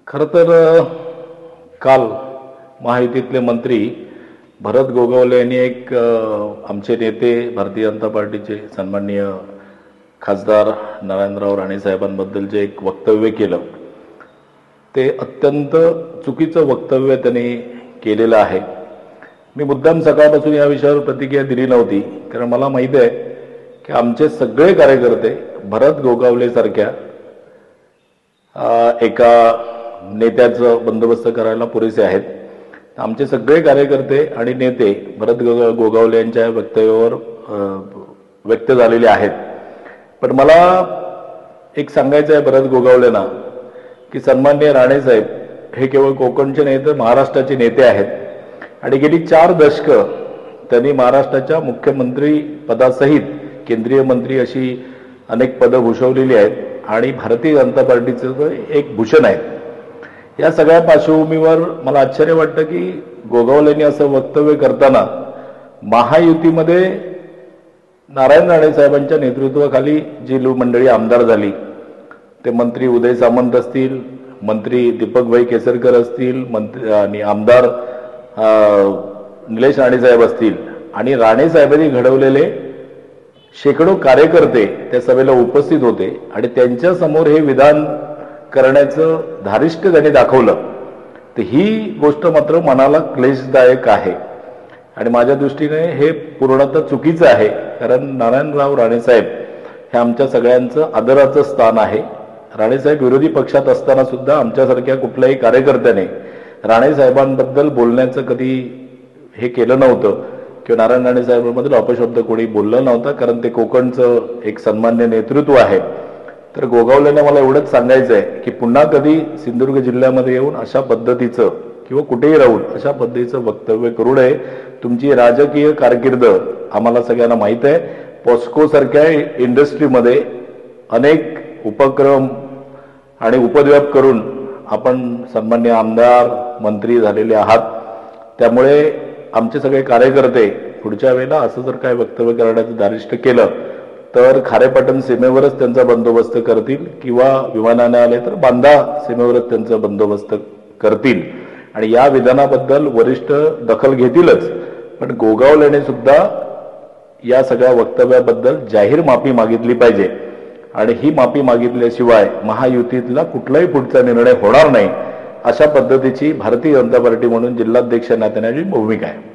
खरं तर काल महायुतीतले मंत्री भरत गोगावले यांनी एक आमचे नेते भारतीय जनता पार्टीचे सन्माननीय खासदार नारायणराव राणे साहेबांबद्दल जे एक वक्तव्य केलं ते अत्यंत चुकीचं वक्तव्य त्यांनी केलेलं आहे। मी मुद्दाम सकाळपासून या विषयावर प्रतिक्रिया दिली नव्हती, कारण मला माहिती आहे की आमचे सगळे कार्यकर्ते भरत गोगावले सारख्या एका नेत्याचं बंदोबस्त करायला पुरेसे आहेत। आमचे सगळे कार्यकर्ते आणि नेते भरत गोगावले यांच्या वक्तव्यावर व्यक्त झालेले आहेत। पण मला एक सांगायचं आहे भरत गोगावलेंना की सन्माननीय राणे साहेब हे केवळ कोकणचे नाही तर महाराष्ट्राचे नेते आहेत आणि गेली 4 दशकं त्यांनी महाराष्ट्राच्या मुख्यमंत्री पदासहित केंद्रीय मंत्री अशी अनेक पदं भूषवलेली आहेत आणि भारतीय जनता पार्टीचं एक भूषण आहे। या सगळ्या पार्श्वभूमीवर मला आश्चर्य वाटतं की गोगावलेंनी असं वक्तव्य करताना महायुतीमध्ये नारायण राणे साहेबांच्या नेतृत्वाखाली जी मंडळी आमदार झाली ते मंत्री उदय सामंत असतील, मंत्री दीपकभाई केसरकर असतील, मंत्री आणि आमदार निलेश राणे साहेब असतील आणि राणे साहेबांनी घडवलेले शेकडो कार्यकर्ते त्या सभेला उपस्थित होते आणि त्यांच्या समोर हे विधान करण्याचं धारिष्ट त्यांनी दाखवलं, तर ही गोष्ट मात्र मनाला क्लेशदायक आहे आणि माझ्या दृष्टीने हे पूर्णतः चुकीचं आहे। कारण नारायणराव राणे साहेब हे आमच्या सगळ्यांचं आदराचं स्थान आहे। राणे साहेब विरोधी पक्षात असताना सुद्धा आमच्यासारख्या कुठल्याही कार्यकर्त्याने राणे साहेबांबद्दल बोलण्याचं कधी हे केलं नव्हतं किंवा नारायण राणे साहेबांबद्दल अपशब्द कोणी बोललं नव्हतं, कारण ते कोकणचं एक सन्मान्य नेतृत्व आहे। तर गोगावलेंना मला एवढंच सांगायचं आहे की पुन्हा कधी सिंधुदुर्ग जिल्ह्यामध्ये येऊन अशा पद्धतीचं किंवा कुठेही राहून अशा पद्धतीचं वक्तव्य करू नये। तुमची राजकीय कारकीर्द आम्हाला सगळ्यांना माहीत आहे। पॉस्को सारख्या इंडस्ट्रीमध्ये अनेक उपक्रम आणि उपद्व्याप करून आपण सन्मान्य आमदार मंत्री झालेले आहात, त्यामुळे आमचे सगळे कार्यकर्ते पुढच्या वेळेला असं जर काय वक्तव्य करण्याचं धारिष्ट केलं तर खारेपाटण सीमेवरच त्यांचा बंदोबस्त करतील किंवा विमानाने आले तर बांदा सीमेवरच त्यांचा बंदोबस्त करतील आणि या विधानाबद्दल वरिष्ठ दखल घेतीलच। पण गोगावलेने सुद्धा या सगळ्या वक्तव्याबद्दल जाहीर माफी मागितली पाहिजे आणि ही माफी मागितल्याशिवाय महायुतीतला कुठलाही पुढचा निर्णय होणार नाही, अशा पद्धतीची भारतीय जनता पार्टी म्हणून जिल्हाध्यक्ष नात्याची भूमिका आहे।